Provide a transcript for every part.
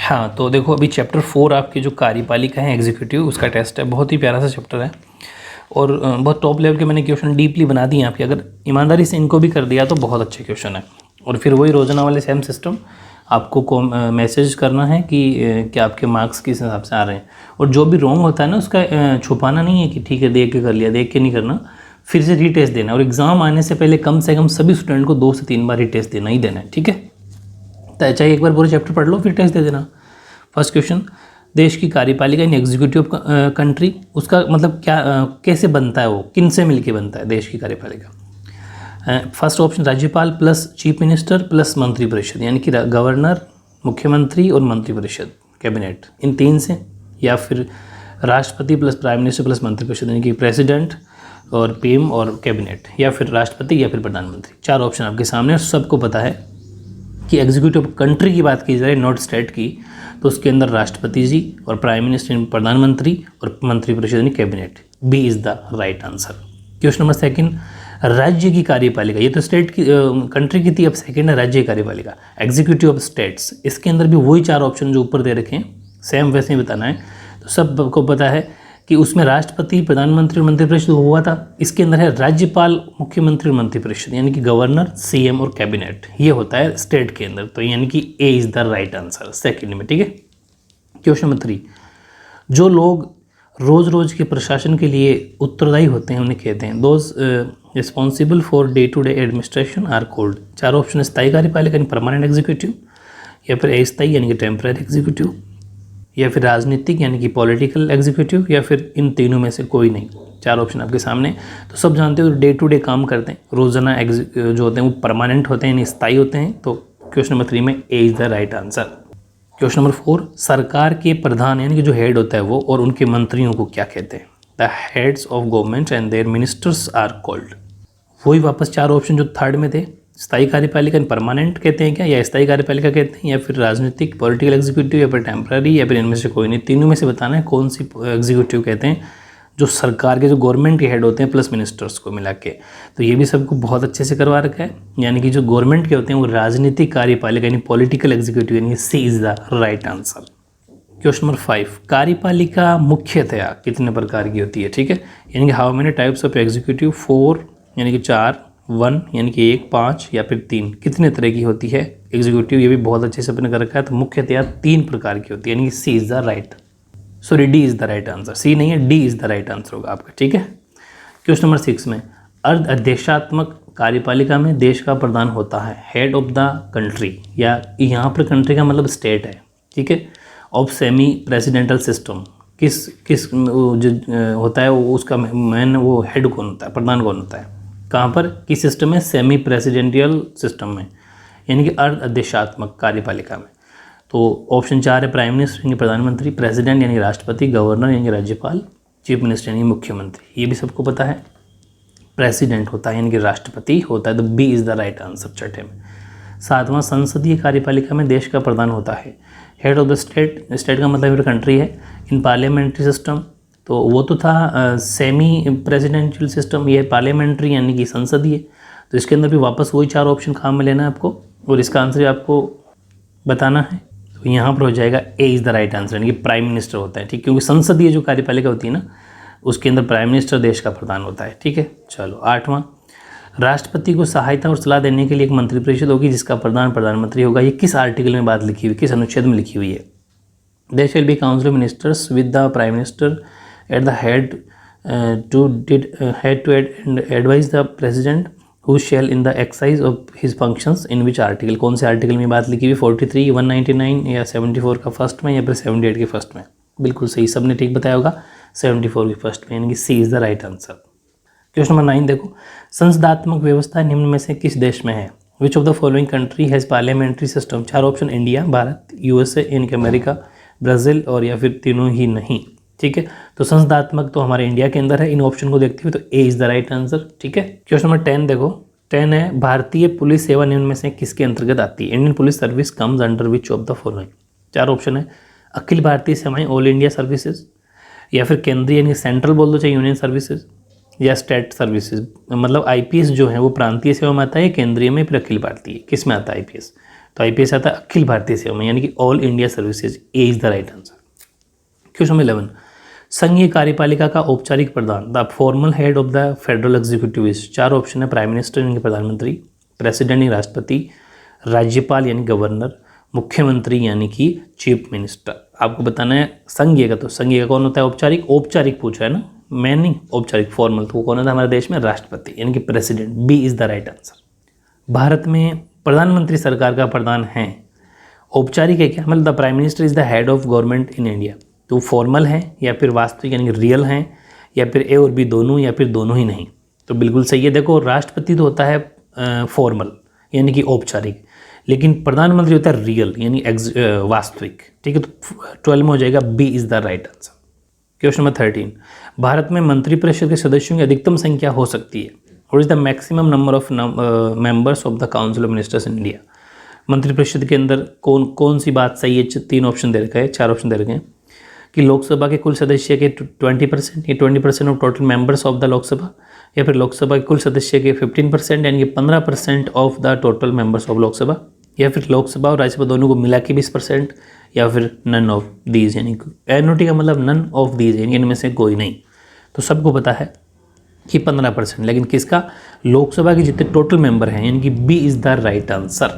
हाँ, तो देखो अभी चैप्टर 4 आपकी जो कार्यपालिका है एग्जीक्यूटिव, उसका टेस्ट है। बहुत ही प्यारा सा चैप्टर है और बहुत टॉप लेवल के मैंने क्वेश्चन डीपली बना दिए आपके। अगर ईमानदारी से इनको भी कर दिया तो बहुत अच्छे क्वेश्चन है। और फिर वही रोजाना वाले सेम सिस्टम, आपको मैसेज करना है कि क्या आपके मार्क्स किस हिसाब से आ रहे हैं। और जो भी रॉन्ग होता है ना उसका छुपाना नहीं है कि ठीक है देख के कर लिया, देख के नहीं करना, फिर से रीटेस्ट देना। और एग्ज़ाम आने से पहले कम से कम सभी स्टूडेंट को 2 से 3 बार रीटेस्ट देना ही देना है, ठीक है। तो चाहे एक बार पूरे चैप्टर पढ़ लो फिर टेस्ट दे देना। फर्स्ट क्वेश्चन, देश की कार्यपालिका इन एग्जीक्यूटिव कंट्री, उसका मतलब क्या कैसे बनता है, वो किन से मिलके बनता है देश की कार्यपालिका। फर्स्ट ऑप्शन राज्यपाल प्लस चीफ मिनिस्टर प्लस मंत्रिपरिषद, यानी कि गवर्नर, मुख्यमंत्री और मंत्रिपरिषद कैबिनेट, इन 3 से। या फिर राष्ट्रपति प्लस प्राइम मिनिस्टर प्लस मंत्रिपरिषद, यानी कि प्रेसिडेंट और पीएम और कैबिनेट, या फिर राष्ट्रपति या फिर प्रधानमंत्री। 4 ऑप्शन आपके सामने और सबको पता है कि एग्जीक्यूटिव कंट्री की बात की जाए, नॉट स्टेट की, तो उसके अंदर राष्ट्रपति जी और प्राइम मिनिस्टर प्रधानमंत्री और मंत्रिपरिषद यानी cabinet. B is the right answer. Question number second, राज्य की कार्यपालिका, ये तो स्टेट की कंट्री की थी, अब सेकंड है राज्य की कार्यपालिका, एग्जीक्यूटिव ऑफ स्टेट्स। इसके अंदर भी वही 4 ऑप्शन जो ऊपर दे रखे हैं, सेम वैसे ही बताना है। तो सबको पता है कि उसमें राष्ट्रपति, प्रधानमंत्री और मंत्रिपरिषद हुआ था। इसके अंदर है राज्यपाल, मुख्यमंत्री और मंत्रिपरिषद, यानी कि गवर्नर, सीएम और कैबिनेट, ये होता है स्टेट के अंदर। तो यानी कि A is the right answer second में, ठीक है। क्वेश्चन नंबर 3, जो लोग रोज़ रोज़ के प्रशासन के लिए उत्तरदायी होते हैं उन्हें कहते हैं, those responsible for day to day administration are called. 4 option, स्थायी कार्यपालिका यानी परमानेंट एग्जीक्यूटिव, या फिर अस्थायी यानी कि टेम्पररी एग्जीक्यूटिव, या फिर राजनीतिक यानी कि पॉलिटिकल एग्जीक्यूटिव, या फिर इन तीनों में से कोई नहीं। 4 ऑप्शन आपके सामने। तो सब जानते हो डे टू डे काम करते हैं, रोज़ाना जो होते हैं वो परमानेंट होते हैं यानी स्थायी होते हैं। तो क्वेश्चन नंबर 3 में A is the right answer. Question number 4, सरकार के प्रधान यानी कि जो हेड होता है वो और उनके मंत्रियों को क्या कहते हैं। The heads of government and their ministers are called. वही वापस 4 ऑप्शन जो थर्ड में थे, स्थायी कार्यपालिका परमानेंट कहते हैं क्या, या स्थायी कार्यपालिका कहते हैं, या फिर राजनीतिक पॉलिटिकल एग्जीक्यूटिव, या फिर टेम्पररी, या फिर इनमें से कोई नहीं। तीनों में से बताना है कौन सी एग्जीक्यूटिव कहते हैं, जो सरकार के जो गवर्नमेंट के हेड होते हैं प्लस मिनिस्टर्स को मिला के। तो ये भी सबको बहुत अच्छे से करवा रखा है, यानी कि जो गवर्नमेंट के होते हैं वो राजनीतिक कार्यपालिका यानी पॉलिटिकल एग्जीक्यूटिव, यानी C is the right answer. Question number 5, कार्यपालिका मुख्यतया कितने प्रकार की होती है, ठीक है। यानी कि how many types of executive, 4 यानी कि 4, 1 यानी कि 1, 5 या फिर 3, कितने तरह की होती है एग्जीक्यूटिव, ये भी बहुत अच्छे से अपने कर रखा है। तो मुख्यतया 3 प्रकार की होती है, यानी कि C is the right, sorry D is the right answer, C नहीं है, D is the right answer होगा आपका, ठीक है। क्वेश्चन नंबर 6 में, अर्ध अध्यक्षात्मक कार्यपालिका में देश का प्रधान होता है, हेड ऑफ द कंट्री, या यहाँ पर कंट्री का मतलब स्टेट है, ठीक है। ऑफ सेमी प्रेसिडेंटल सिस्टम, किस जो होता है वो उसका मैन वो हेड कौन होता है, प्रधान कौन होता है, कहाँ पर, किस सिस्टम में, सेमी प्रेसिडेंटियल सिस्टम में, यानी कि अर्ध अध्यक्षात्मक कार्यपालिका में। तो ऑप्शन 4 है प्राइम मिनिस्टर यानी प्रधानमंत्री, प्रेसिडेंट यानी राष्ट्रपति, गवर्नर यानी राज्यपाल, चीफ मिनिस्टर यानी मुख्यमंत्री। ये भी सबको पता है, प्रेसिडेंट होता है यानी कि राष्ट्रपति होता है। तो B is the right answer छठे में। 7वां, संसदीय कार्यपालिका में देश का प्रधान होता है, head of the state, state का मतलब कंट्री है, इन पार्लियामेंट्री सिस्टम। तो वो तो था सेमी प्रेसिडेंशियल सिस्टम, ये पार्लियामेंट्री यानी कि संसदीय। तो इसके अंदर भी वापस वही 4 ऑप्शन काम में लेना है आपको और इसका आंसर आपको बताना है। तो यहाँ पर हो जाएगा A is the right answer, यानी कि प्राइम मिनिस्टर होता है, ठीक, क्योंकि संसदीय जो कार्यपालिका होती है ना उसके अंदर प्राइम मिनिस्टर देश का प्रधान होता है, ठीक है। चलो 8वां, राष्ट्रपति को सहायता और सलाह देने के लिए एक मंत्रिपरिषद होगी जिसका प्रधान प्रधानमंत्री होगा। ये किस आर्टिकल में बात लिखी हुई, किस अनुच्छेद में लिखी हुई है। There shall be council of ministers with the prime minister at the head to advise the president who shall in the exercise of his functions in which article. कौन से आर्टिकल में बात लिखी हुई, 43, 199 या 74 का फर्स्ट में, या फिर 78 के फर्स्ट में। बिल्कुल सही, सबने ठीक बताया होगा, 74 के फर्स्ट में, यानी कि C is the right answer. Question number 9 देखो, संसदात्मक व्यवस्था निम्न में से किस देश में है। Which of the following country has parliamentary system. 4 option, India, Bharat, USA यानी कि अमेरिका, ब्राज़ील और या फिर तीनों ही नहीं, ठीक है। तो संसदात्मक तो हमारे इंडिया के अंदर है। इन ऑप्शन को देखते हुए तो A is the right answer, ठीक है। क्वेश्चन नंबर 10 देखो, 10 है, भारतीय पुलिस सेवा निम्न में से किसके अंतर्गत आती है। Indian police service comes under which of the following. 4 option है, अखिल भारतीय सेवाएं, ऑल इंडिया सर्विसेज, या फिर केंद्रीय यानी सेंट्रल बोल दो चाहे यूनियन सर्विसेज, या स्टेट सर्विसेज। मतलब आईपीएस जो है वो प्रांतीय सेवा में आता है, केंद्रीय में, फिर अखिल भारतीय, किस में आता है आईपीएस। तो IPS आता है अखिल भारतीय सेवा में, यानी कि all India services, A is the right answer. Question number 11, संघीय कार्यपालिका का औपचारिक प्रधान, the formal head of the federal executive is, 4 option है, प्राइम मिनिस्टर यानी कि प्रधानमंत्री, प्रेसिडेंट यानी राष्ट्रपति, राज्यपाल यानी गवर्नर, मुख्यमंत्री यानी कि चीफ मिनिस्टर। आपको बताना है संघीय का, तो संघीय का कौन होता है? औपचारिक, औपचारिक पूछा है ना, मैं नहीं, औपचारिक फॉर्मल, तो वो कौन होता है हमारे देश में? राष्ट्रपति यानी कि president, B is the right answer. Bharat में प्रधानमंत्री सरकार का प्रधान है, औपचारिक है क्या? मतलब the prime minister is the head of government in India, तो फॉर्मल है या फिर वास्तविक यानी कि रियल है, या फिर ए और बी दोनों, या फिर दोनों ही नहीं? तो बिल्कुल सही है। देखो राष्ट्रपति तो होता है फॉर्मल यानी कि औपचारिक, लेकिन प्रधानमंत्री होता है रियल यानी वास्तविक, ठीक है। तो 12 में हो जाएगा, B is the right answer. Question number 13, Bharat में मंत्रिपरिषद के सदस्यों की अधिकतम संख्या हो सकती है, what is the maximum number of members of the council of ministers in India. मंत्रिपरिषद के अंदर कौन कौन सी बात सही है? 3 ऑप्शन दे रखे हैं, 4 ऑप्शन दे रखे हैं कि लोकसभा के कुल सदस्य के 20%, ये 20% of total members of the Lok Sabha, या फिर लोकसभा के कुल सदस्य के 15% यानी कि 15% of the total members of Lok Sabha, या फिर लोकसभा और राज्यसभा दोनों को मिला के 20%, या फिर नन ऑफ दीज, यानी एनओटी का मतलब नन ऑफ दीज यानी इनमें से कोई नहीं। तो सबको पता है कि 15%, लेकिन किसका? लोकसभा के जितने टोटल मेंबर हैं, यानी कि B is the right answer.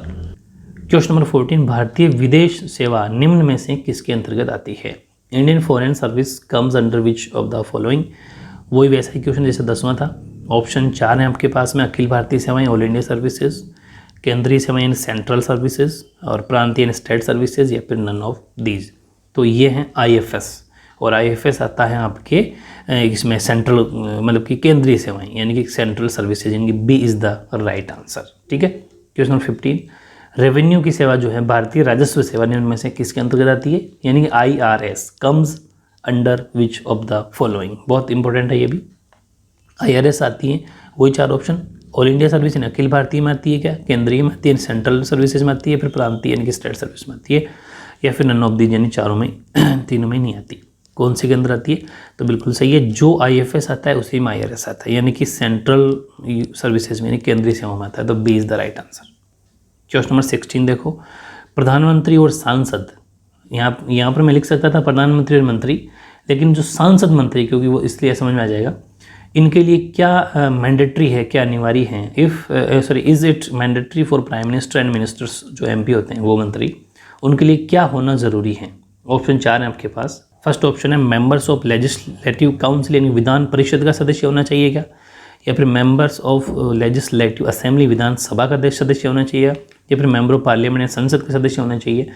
Question number 14, भारतीय विदेश सेवा निम्न में से किसके अंतर्गत आती है? Indian foreign service comes under which of the following. वही वैसा ही क्वेश्चन जैसे 10वां था। ऑप्शन 4 है आपके पास में, अखिल भारतीय सेवाएं ऑल इंडिया सर्विसेज, केंद्रीय सेवाएं यानी सेंट्रल सर्विसेज, और प्रांतीय यानी स्टेट सर्विसेज, या फिर नन ऑफ दीज। तो ये हैं IFS, और IFS आता है आपके इसमें सेंट्रल मतलब कि केंद्रीय सेवाएं यानी कि सेंट्रल सर्विसेज, यानी कि B is the right answer, ठीक है। क्वेश्चन नंबर 15, रेवेन्यू की सेवा जो है भारतीय राजस्व सेवा निम्न में से किसके अंतर्गत आती है? यानी कि IRS comes under which of the following. बहुत इंपॉर्टेंट है ये भी। IRS आती है वही 4 ऑप्शन, ऑल इंडिया सर्विस यानी अखिल भारतीय में आती है क्या, केंद्रीय में आती है, सेंट्रल सर्विसेज में आती है, फिर प्रांतीय यानी कि स्टेट सर्विस में आती है, या फिर नन ऑफ दीज यानी चारों में तीनों में नहीं आती। कौन से के अंदर आती है? तो बिल्कुल सही है, जो IFS आता है उसी में IRS आता है, यानी कि सेंट्रल सर्विसेज में यानी केंद्रीय सेवा में आता है, तो B is the right answer. Question number 16 देखो, प्रधानमंत्री और सांसद, यहाँ पर मैं लिख सकता था प्रधानमंत्री और मंत्री, लेकिन जो सांसद मंत्री, क्योंकि वो इसलिए समझ में आ जाएगा, इनके लिए क्या मैंडेटरी है, क्या अनिवार्य है? Is it mandatory for prime minister and ministers, जो MP होते हैं वो मंत्री, उनके लिए क्या होना ज़रूरी है? ऑप्शन 4 है आपके पास। फर्स्ट ऑप्शन है मेंबर्स ऑफ लेजिस्लेटिव काउंसिल यानी विधान परिषद का सदस्य होना चाहिए क्या, या फिर मेंबर्स ऑफ लेजिस्लेटिव असेंबली विधानसभा का सदस्य होना चाहिए, या फिर मेंबर ऑफ पार्लियामेंट या संसद का सदस्य होना चाहिए,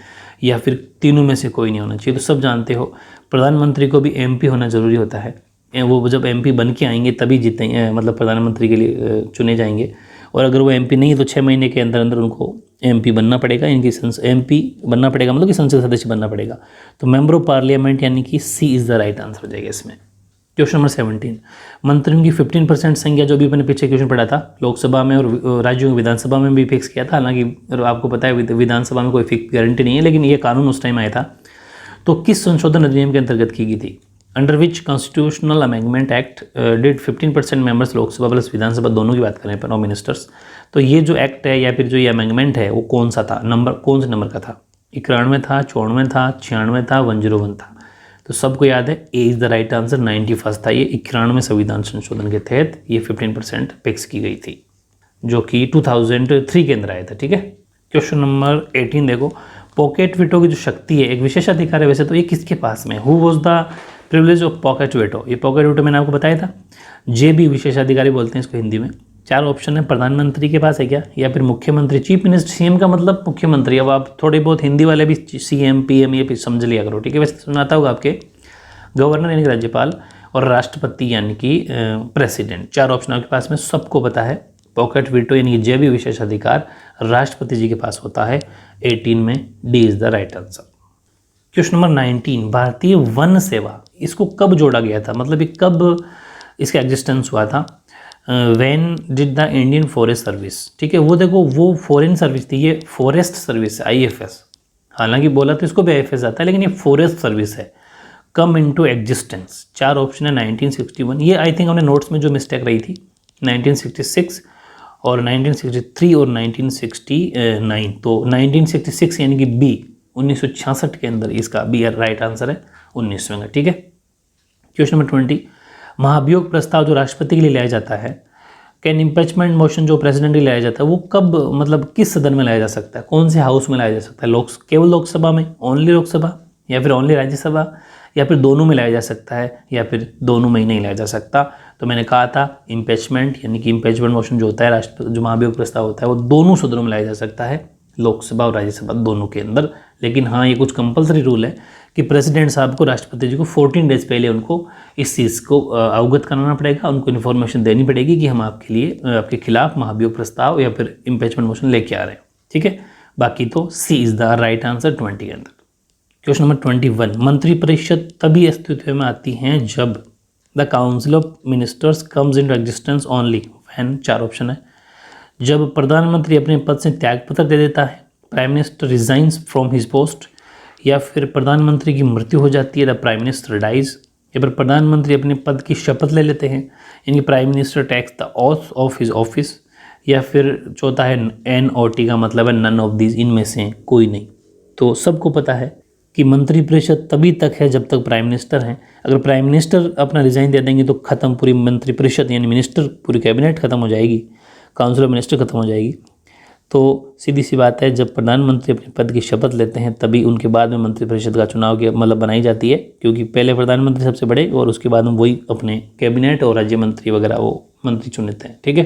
या फिर तीनों में से कोई नहीं होना चाहिए। तो सब जानते हो प्रधानमंत्री को भी MP होना ज़रूरी होता है, वो जब MP बन के आएंगे तभी जीते, मतलब प्रधानमंत्री के लिए चुने जाएंगे, और अगर वो MP नहीं है तो 6 महीने के अंदर अंदर उनको MP बनना पड़ेगा, इनकी MP बनना पड़ेगा, मतलब कि संसद सदस्य बनना पड़ेगा। तो मेंबर ऑफ पार्लियामेंट यानी कि C is the right answer हो जाएगा इसमें। क्वेश्चन नंबर 17, मंत्रियों की 15% संख्या, जो भी मैंने पीछे क्वेश्चन पढ़ा था, लोकसभा में और राज्यों की विधानसभा में भी फिक्स किया था। हालांकि आपको पता है विधानसभा में कोई फिक्स गारंटी नहीं है, लेकिन ये कानून उस टाइम आया था। तो किस संशोधन अधिनियम के अंतर्गत की गई थी? Under which constitutional amendment act did 15% members Lok Sabha plus Vidhan Sabha दोनों की बात करें पर नो मिनिस्टर्स। तो ये जो एक्ट है या फिर जो ये अमेंडमेंट है वो कौन सा था, नंबर कौन से नंबर का था? 91 था, 94 था, 96 था, 101 था। तो सबको याद है, A is the right answer, 91 था। ये 91वें संविधान संशोधन के तहत ये 15% फिक्स की गई थी, जो कि 2003 के अंदर आया था, ठीक है। क्वेश्चन नंबर 18 देखो, पॉकेट वीटो की जो शक्ति है एक विशेषाधिकार है, वैसे तो ये किसके पास में? Who was the privilege of pocket veto? ये पॉकेट वीटो मैंने आपको बताया था, JB विशेषाधिकारी बोलते हैं इसको हिंदी में। 4 ऑप्शन है, प्रधानमंत्री के पास है क्या, या फिर मुख्यमंत्री, चीफ मिनिस्टर, CM का मतलब मुख्यमंत्री। अब आप थोड़े बहुत हिंदी वाले भी CM PM ये भी समझ लिया करो, ठीक है। वैसे सुनाता होगा आपके गवर्नर यानी कि राज्यपाल, और राष्ट्रपति यानी कि प्रेसिडेंट। 4 ऑप्शन आपके पास में, सबको पता है पॉकेट वीटो यानी कि JB विशेषाधिकार राष्ट्रपति जी के पास होता है। 18 में D is the right answer. Question number 19, भारतीय वन सेवा, इसको कब जोड़ा गया था, मतलब ये कब इसका एग्जिस्टेंस हुआ था? When did the Indian forest service, ठीक है। वो देखो, वो फॉरेन सर्विस थी, ये फॉरेस्ट सर्विस है, IFS। हालांकि बोला तो इसको भी IFS आता है, लेकिन ये फॉरेस्ट सर्विस है। कम इनटू एग्जिस्टेंस, 4 ऑप्शन है, 1961, ये आई थिंक हमने नोट्स में जो मिस्टेक रही थी, 1966, और 1963 और 1969। तो 1966 यानी कि बी 1966 के अंदर इसका बी राइट आंसर है 19वें का। ठीक है। क्वेश्चन नंबर 20, महाभियोग प्रस्ताव जो राष्ट्रपति के लिए लाया जाता है, कैन इम्पीचमेंट मोशन जो प्रेसिडेंट के लिए लाया जाता है, वो कब मतलब किस सदन में लाया जा सकता है, कौन से हाउस में लाया जा सकता है? केवल लोकसभा में, ओनली लोकसभा, या फिर ओनली राज्यसभा, या फिर दोनों में लाया जा सकता है, या फिर दोनों में ही नहीं लाया जा सकता? तो मैंने कहा था इम्पीचमेंट यानी कि इम्पीचमेंट मोशन जो होता है, राष्ट्रपति जो महाभियोग प्रस्ताव होता है, वो दोनों सदनों में लाया जा सकता है, लोकसभा और राज्यसभा दोनों के अंदर। लेकिन हाँ, ये कुछ कंपलसरी रूल है कि प्रेसिडेंट साहब को, राष्ट्रपति जी को 14 डेज पहले उनको इस चीज़ को अवगत कराना पड़ेगा, उनको इन्फॉर्मेशन देनी पड़ेगी कि हम आपके लिए आपके खिलाफ महाभियोग प्रस्ताव या फिर इम्पीचमेंट मोशन लेके आ रहे हैं। ठीक है। बाकी तो सी इज़ द राइट आंसर 20 के अंदर। क्वेश्चन नंबर 21, मंत्रिपरिषद तभी अस्तित्व में आती हैं जब the council of ministers comes in existence only when, 4 option है। जब प्रधानमंत्री अपने पद से त्यागपत्र दे देता है, prime minister resigns from his post, या फिर प्रधानमंत्री की मृत्यु हो जाती है, द प्राइम मिनिस्टर डाइज, या फिर प्रधानमंत्री अपने पद की शपथ ले लेते हैं, यानी prime minister takes the oath of his office, या फिर चौथा है NOT का मतलब है नन ऑफ दीज, इनमें से कोई नहीं। तो सबको पता है कि मंत्रिपरिषद तभी तक है जब तक प्राइम मिनिस्टर हैं। अगर प्राइम मिनिस्टर अपना रिजाइन दे देंगे तो खत्म पूरी मंत्रिपरिषद, यानी मिनिस्टर, पूरी कैबिनेट खत्म हो जाएगी, काउंसिल ऑफ मिनिस्टर खत्म हो जाएगी। तो सीधी सी बात है, जब प्रधानमंत्री अपने पद की शपथ लेते हैं तभी उनके बाद में मंत्रिपरिषद का चुनाव की मतलब बनाई जाती है, क्योंकि पहले प्रधानमंत्री सबसे बड़े और उसके बाद में वही अपने कैबिनेट और राज्य मंत्री वगैरह वो मंत्री चुनते हैं। ठीक है।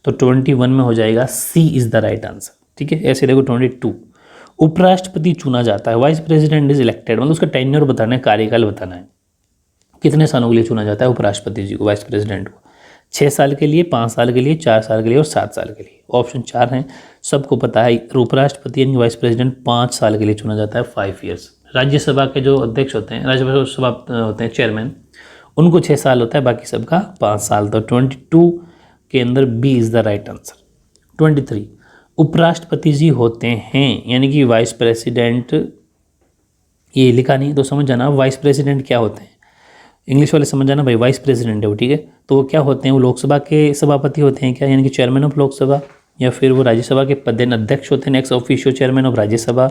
तो 21 में हो जाएगा सी इज़ द राइट आंसर। ठीक है। ऐसे देखो 22, उपराष्ट्रपति चुना जाता है, वाइस प्रेसिडेंट इज इलेक्टेड, मतलब उसका टेन्योर बताना है, कार्यकाल बताना है, कितने सालों के लिए चुना जाता है उपराष्ट्रपति जी को, वाइस प्रेसिडेंट को? 6 साल के लिए, 5 साल के लिए, 4 साल के लिए और 7 साल के लिए। ऑप्शन 4 हैं, सबको पता है। उपराष्ट्रपति यानी वाइस प्रेसिडेंट 5 साल के लिए चुना जाता है, 5 ईयर्स। राज्यसभा के जो अध्यक्ष होते हैं, राज्यसभा होते हैं चेयरमैन, उनको 6 साल होता है, बाकी सबका 5 साल। तो 22 के अंदर B is the right answer. 23, उपराष्ट्रपति जी होते हैं यानी कि वाइस प्रेसिडेंट, ये लिखा नहीं तो समझ जाना वाइस प्रेसिडेंट क्या होते हैं, इंग्लिश वाले समझ जाना भाई, वाइस प्रेसिडेंट है वो। ठीक है। तो वो क्या होते हैं, वो लोकसभा के सभापति होते हैं क्या, यानी कि चेयरमैन ऑफ लोकसभा, या फिर वो राज्यसभा के पदेन अध्यक्ष होते हैं, ex officio chairman of Rajya Sabha,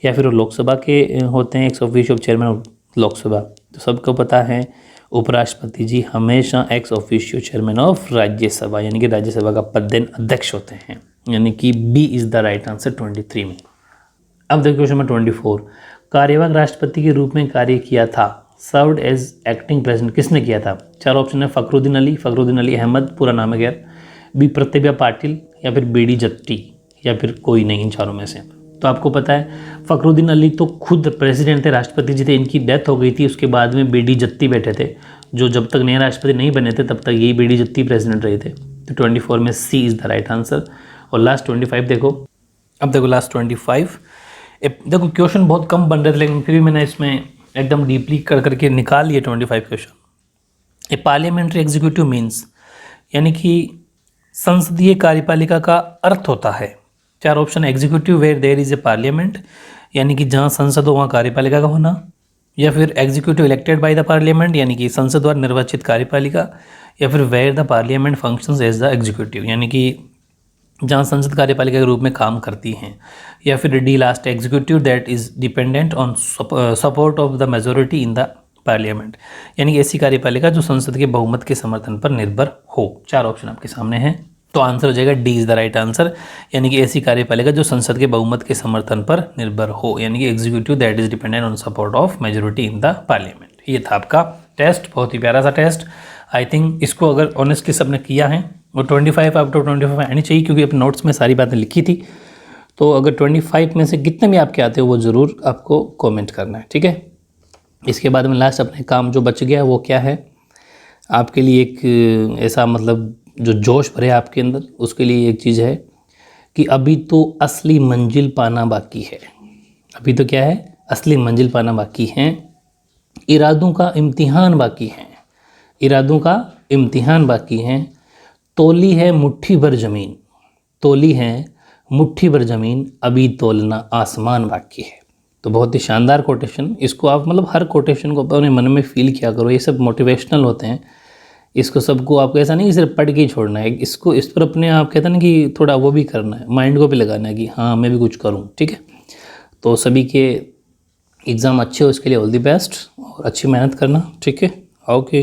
या फिर वो लोकसभा के होते हैं, ex officio chairman of Lok Sabha. तो सबको पता है उपराष्ट्रपति जी हमेशा ex officio chairman of Rajya Sabha यानी कि राज्यसभा का पदेन अध्यक्ष होते हैं, यानी कि B is the right answer 23 में। अब देखो क्वेश्चन नंबर 24, कार्यवाहक राष्ट्रपति के रूप में कार्य किया था, सर्व्ड एज एक्टिंग प्रेसिडेंट, किसने किया था? 4 ऑप्शन है, फखरुद्दीन अली अहमद, पूरा नाम है खैर, बी प्रतिभा पाटिल, या फिर BD जत्ती, या फिर कोई नहीं इन चारों में से। तो आपको पता है फखरुद्दीन अली तो खुद प्रेसिडेंट थे, राष्ट्रपति जी थे, इनकी डेथ हो गई थी, उसके बाद में BD जत्ती बैठे थे, जो जब तक नए राष्ट्रपति नहीं बने थे तब तक यही BD जत्ती प्रेसिडेंट रहे थे। तो 24 में सी इज़ द राइट आंसर। और लास्ट 25 देखो, अब देखो लास्ट 25, देखो क्वेश्चन बहुत कम बन रहे थे लेकिन फिर भी मैंने इसमें एकदम डीपली कर करके निकाल लिए 25 question. A parliamentary executive means, यानी कि संसदीय कार्यपालिका का अर्थ होता है, 4 option, executive where there is a parliament, यानी कि जहाँ संसद हो वहाँ कार्यपालिका का होना, या फिर executive elected by the parliament, यानी कि संसद द्वारा निर्वाचित कार्यपालिका, या फिर where the parliament functions as the executive, यानी कि जहाँ संसद कार्यपालिका के रूप में काम करती हैं, या फिर D last, executive that is dependent on support of the majority in the parliament, यानी कि ऐसी कार्यपालिका जो संसद के बहुमत के समर्थन पर निर्भर हो। 4 ऑप्शन आपके सामने हैं, तो आंसर हो जाएगा D is the right answer, यानी कि ऐसी कार्यपालिका जो संसद के बहुमत के समर्थन पर निर्भर हो, यानी कि executive that is dependent on support of majority in the parliament. ये था आपका टेस्ट, बहुत ही प्यारा सा टेस्ट। आई थिंक इसको अगर ऑनेस्टली सबने किया है और 25 आउट ऑफ 25 आनी चाहिए, क्योंकि अपने नोट्स में सारी बातें लिखी थी। तो अगर 25 में से कितने भी आपके आते हो वो ज़रूर आपको कमेंट करना है, ठीक है। इसके बाद में लास्ट अपने काम जो बच गया वो क्या है, आपके लिए एक ऐसा मतलब जो जोश भरे आपके अंदर, उसके लिए एक चीज़ है कि अभी तो असली मंजिल पाना बाकी है। अभी तो क्या है, असली मंजिल पाना बाकी है, इरादों का इम्तिहान बाकी है, इरादों का इम्तिहान बाकी है। तोली है मुट्ठी भर ज़मीन, तोली है मुट्ठी भर ज़मीन, अभी तोलना आसमान बाकी है। तो बहुत ही शानदार कोटेशन, इसको आप मतलब हर कोटेशन को अपने मन में फील किया करो, ये सब मोटिवेशनल होते हैं। इसको सबको आपको ऐसा नहीं कि सिर्फ पढ़ के ही छोड़ना है, इसको इस पर अपने आप कहते हैं ना कि थोड़ा वो भी करना है, माइंड को भी लगाना है कि हाँ मैं भी कुछ करूँ। ठीक है, तो सभी के एग्ज़ाम अच्छे हो इसके लिए ऑल द बेस्ट और अच्छी मेहनत करना। ठीक है, ओके।